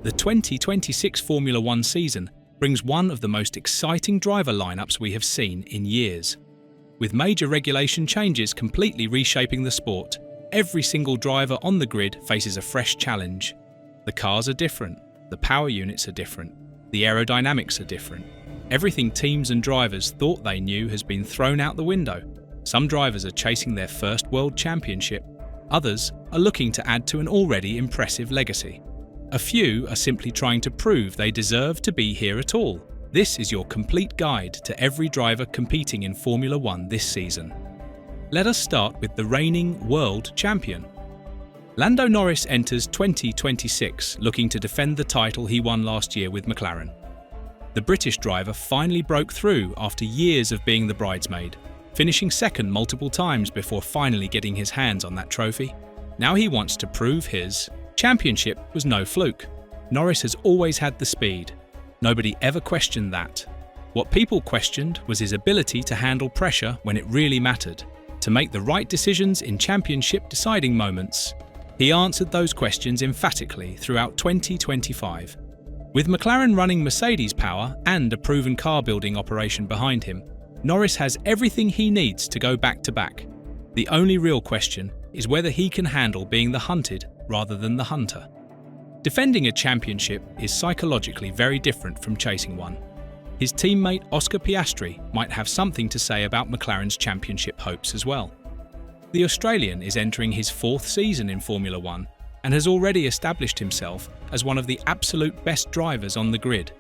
The 2026 Formula One season brings one of the most exciting driver lineups we have seen in years. With major regulation changes completely reshaping the sport, every single driver on the grid faces a fresh challenge. The cars are different, the power units are different, the aerodynamics are different. Everything teams and drivers thought they knew has been thrown out the window. Some drivers are chasing their first world championship. Others are looking to add to an already impressive legacy. A few are simply trying to prove they deserve to be here at all. This is your complete guide to every driver competing in Formula One this season. Let us start with the reigning world champion. Lando Norris enters 2026 looking to defend the title he won last year with McLaren. The British driver finally broke through after years of being the bridesmaid, finishing second multiple times before finally getting his hands on that trophy. Now he wants to prove his championship was no fluke. Norris has always had the speed. Nobody ever questioned that. What people questioned was his ability to handle pressure when it really mattered, to make the right decisions in championship deciding moments. He answered those questions emphatically throughout 2025. With McLaren running Mercedes power and a proven car building operation behind him, Norris has everything he needs to go back-to-back. The only real question is whether he can handle being the hunted rather than the hunter. Defending a championship is psychologically very different from chasing one. His teammate Oscar Piastri might have something to say about McLaren's championship hopes as well. The Australian is entering his fourth season in Formula One and has already established himself as one of the absolute best drivers on the grid.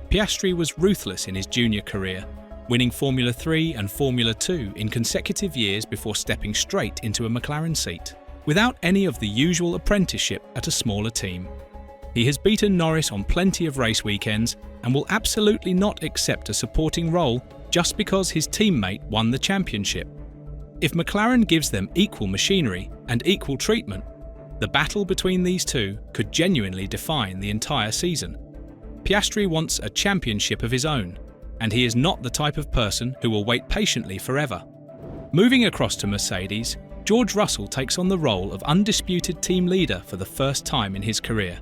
Piastri was ruthless in his junior career, winning Formula 3 and Formula 2 in consecutive years before stepping straight into a McLaren seat, without any of the usual apprenticeship at a smaller team. He has beaten Norris on plenty of race weekends and will absolutely not accept a supporting role just because his teammate won the championship. If McLaren gives them equal machinery and equal treatment, the battle between these two could genuinely define the entire season. Piastri wants a championship of his own, and he is not the type of person who will wait patiently forever. Moving across to Mercedes, George Russell takes on the role of undisputed team leader for the first time in his career.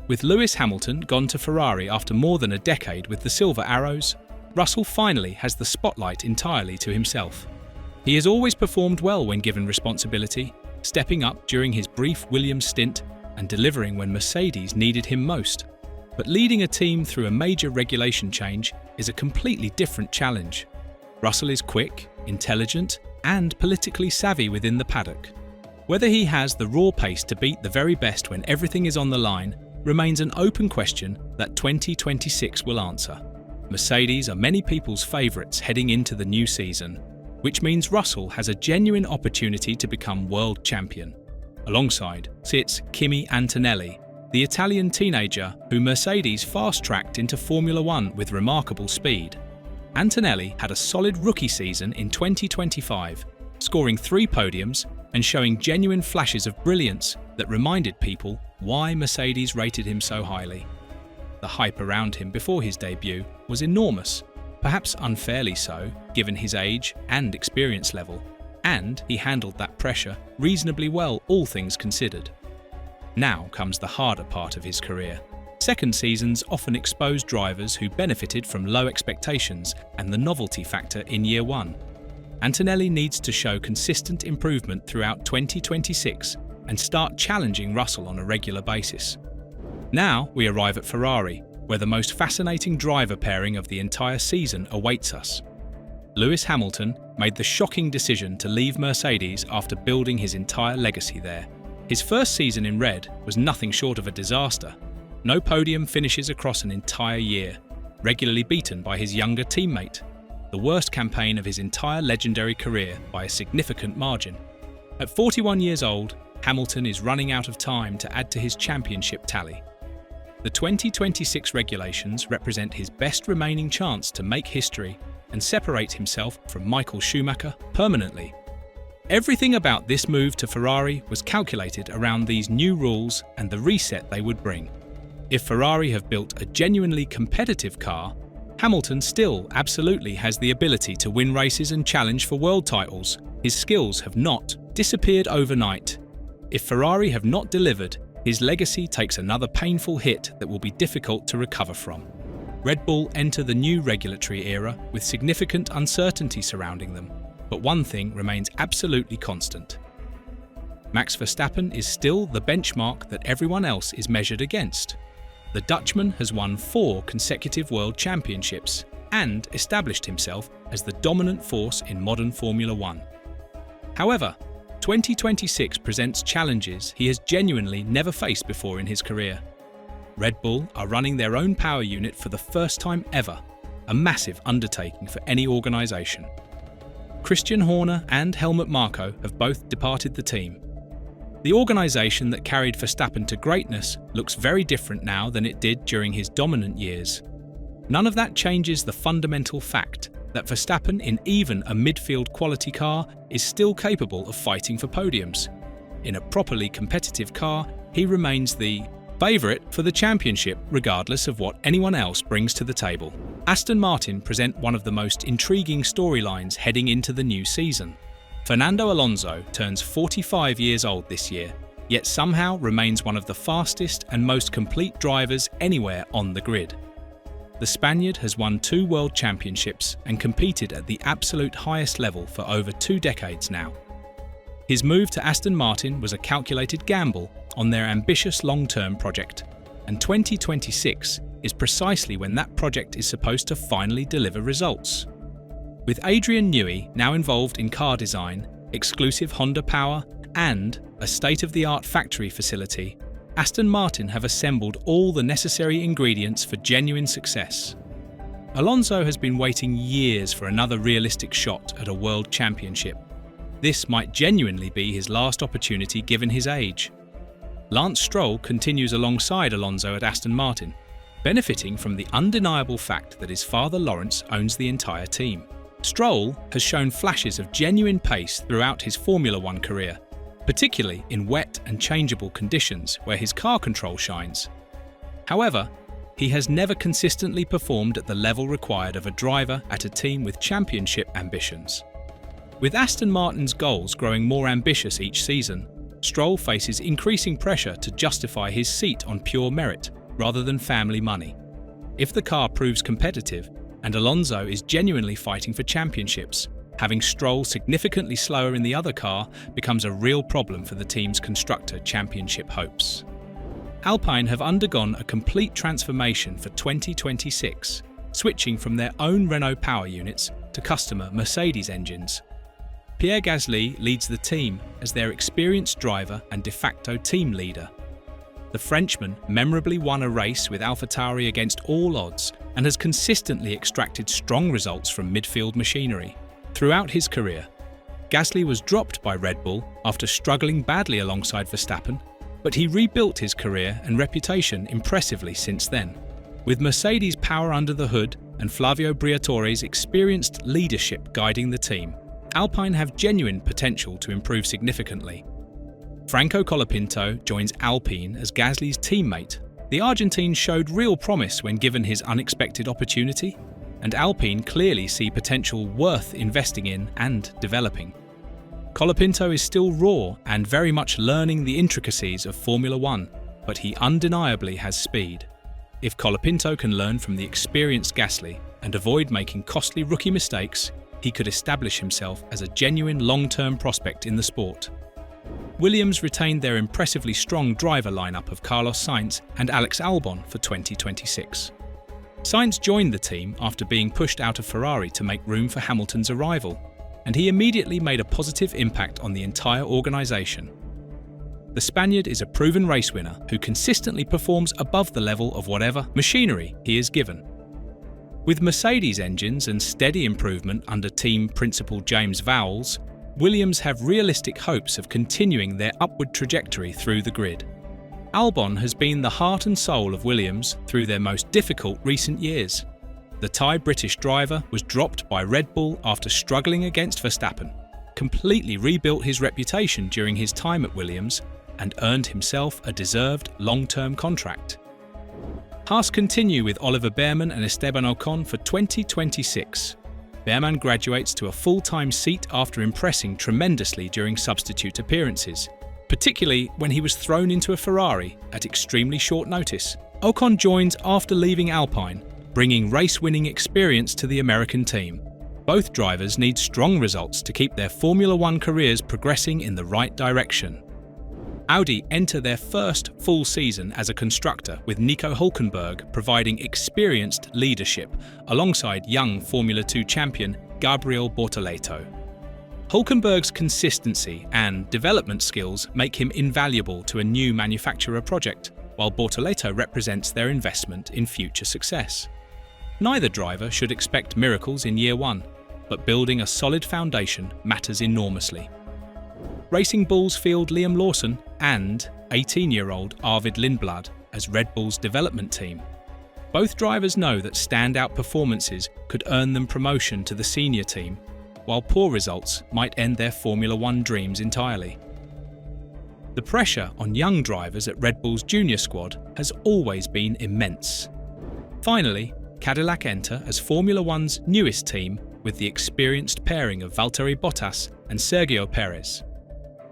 With Lewis Hamilton gone to Ferrari after more than a decade with the Silver Arrows, Russell finally has the spotlight entirely to himself. He has always performed well when given responsibility, stepping up during his brief Williams stint and delivering when Mercedes needed him most. But leading a team through a major regulation change is a completely different challenge. Russell is quick, intelligent, and politically savvy within the paddock. Whether he has the raw pace to beat the very best when everything is on the line remains an open question that 2026 will answer. Mercedes are many people's favourites heading into the new season, which means Russell has a genuine opportunity to become world champion. Alongside sits Kimi Antonelli, the Italian teenager who Mercedes fast-tracked into Formula One with remarkable speed. Antonelli had a solid rookie season in 2025, scoring 3 podiums and showing genuine flashes of brilliance that reminded people why Mercedes rated him so highly. The hype around him before his debut was enormous, perhaps unfairly so, given his age and experience level, and he handled that pressure reasonably well, all things considered. Now comes the harder part of his career. Second seasons often expose drivers who benefited from low expectations and the novelty factor in year one. Antonelli needs to show consistent improvement throughout 2026 and start challenging Russell on a regular basis. Now we arrive at Ferrari, where the most fascinating driver pairing of the entire season awaits us. Lewis Hamilton made the shocking decision to leave Mercedes after building his entire legacy there. His first season in red was nothing short of a disaster. No podium finishes across an entire year, regularly beaten by his younger teammate. The worst campaign of his entire legendary career by a significant margin. At 41 years old, Hamilton is running out of time to add to his championship tally. The 2026 regulations represent his best remaining chance to make history and separate himself from Michael Schumacher permanently. Everything about this move to Ferrari was calculated around these new rules and the reset they would bring. If Ferrari have built a genuinely competitive car, Hamilton still absolutely has the ability to win races and challenge for world titles. His skills have not disappeared overnight. If Ferrari have not delivered, his legacy takes another painful hit that will be difficult to recover from. Red Bull enter the new regulatory era with significant uncertainty surrounding them, but one thing remains absolutely constant. Max Verstappen is still the benchmark that everyone else is measured against. The Dutchman has won 4 consecutive world championships and established himself as the dominant force in modern Formula One. However, 2026 presents challenges he has genuinely never faced before in his career. Red Bull are running their own power unit for the first time ever, a massive undertaking for any organisation. Christian Horner and Helmut Marko have both departed the team. The organisation that carried Verstappen to greatness looks very different now than it did during his dominant years. None of that changes the fundamental fact that Verstappen, in even a midfield quality car, is still capable of fighting for podiums. In a properly competitive car, he remains the favourite for the championship regardless of what anyone else brings to the table. Aston Martin present one of the most intriguing storylines heading into the new season. Fernando Alonso turns 45 years old this year, yet somehow remains one of the fastest and most complete drivers anywhere on the grid. The Spaniard has won 2 world championships and competed at the absolute highest level for over 2 decades now. His move to Aston Martin was a calculated gamble on their ambitious long-term project, and 2026 is precisely when that project is supposed to finally deliver results. With Adrian Newey now involved in car design, exclusive Honda power, and a state-of-the-art factory facility, Aston Martin have assembled all the necessary ingredients for genuine success. Alonso has been waiting years for another realistic shot at a world championship. This might genuinely be his last opportunity given his age. Lance Stroll continues alongside Alonso at Aston Martin, benefiting from the undeniable fact that his father Lawrence owns the entire team. Stroll has shown flashes of genuine pace throughout his Formula One career, particularly in wet and changeable conditions where his car control shines. However, he has never consistently performed at the level required of a driver at a team with championship ambitions. With Aston Martin's goals growing more ambitious each season, Stroll faces increasing pressure to justify his seat on pure merit rather than family money. If the car proves competitive and Alonso is genuinely fighting for championships, having Stroll significantly slower in the other car becomes a real problem for the team's constructor championship hopes. Alpine have undergone a complete transformation for 2026, switching from their own Renault power units to customer Mercedes engines. Pierre Gasly leads the team as their experienced driver and de facto team leader. The Frenchman memorably won a race with AlphaTauri against all odds and has consistently extracted strong results from midfield machinery. Throughout his career, Gasly was dropped by Red Bull after struggling badly alongside Verstappen, but he rebuilt his career and reputation impressively since then. With Mercedes' power under the hood and Flavio Briatore's experienced leadership guiding the team, Alpine have genuine potential to improve significantly. Franco Colapinto joins Alpine as Gasly's teammate. The Argentine showed real promise when given his unexpected opportunity, and Alpine clearly see potential worth investing in and developing. Colapinto is still raw and very much learning the intricacies of Formula One, but he undeniably has speed. If Colapinto can learn from the experienced Gasly and avoid making costly rookie mistakes, he could establish himself as a genuine long-term prospect in the sport. Williams retained their impressively strong driver lineup of Carlos Sainz and Alex Albon for 2026. Sainz joined the team after being pushed out of Ferrari to make room for Hamilton's arrival, and he immediately made a positive impact on the entire organisation. The Spaniard is a proven race winner who consistently performs above the level of whatever machinery he is given. With Mercedes engines and steady improvement under team principal James Vowles, Williams have realistic hopes of continuing their upward trajectory through the grid. Albon has been the heart and soul of Williams through their most difficult recent years. The Thai-British driver was dropped by Red Bull after struggling against Verstappen, completely rebuilt his reputation during his time at Williams, and earned himself a deserved long-term contract. Haas continue with Oliver Bearman and Esteban Ocon for 2026. Bearman graduates to a full-time seat after impressing tremendously during substitute appearances. particularly when he was thrown into a Ferrari at extremely short notice. Ocon joins after leaving Alpine, bringing race-winning experience to the American team. Both drivers need strong results to keep their Formula One careers progressing in the right direction. Audi enter their first full season as a constructor, with Nico Hülkenberg providing experienced leadership alongside young Formula 2 champion Gabriel Bortoleto. Hülkenberg's consistency and development skills make him invaluable to a new manufacturer project, while Bortoleto represents their investment in future success. Neither driver should expect miracles in year one, but building a solid foundation matters enormously. Racing Bulls field Liam Lawson and 18-year-old Arvid Lindblad as Red Bull's development team. Both drivers know that standout performances could earn them promotion to the senior team, while poor results might end their Formula One dreams entirely. The pressure on young drivers at Red Bull's junior squad has always been immense. Finally, Cadillac enter as Formula One's newest team with the experienced pairing of Valtteri Bottas and Sergio Perez.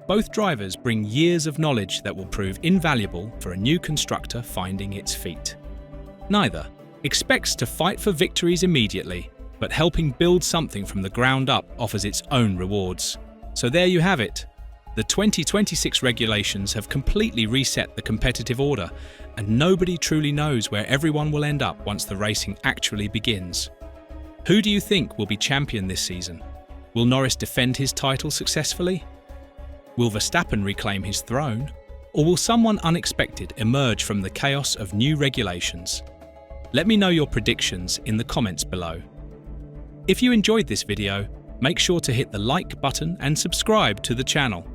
Both drivers bring years of knowledge that will prove invaluable for a new constructor finding its feet. Neither expects to fight for victories immediately, but helping build something from the ground up offers its own rewards. So there you have it. The 2026 regulations have completely reset the competitive order, and nobody truly knows where everyone will end up once the racing actually begins. Who do you think will be champion this season? Will Norris defend his title successfully? Will Verstappen reclaim his throne? Or will someone unexpected emerge from the chaos of new regulations? Let me know your predictions in the comments below. If you enjoyed this video, make sure to hit the like button and subscribe to the channel.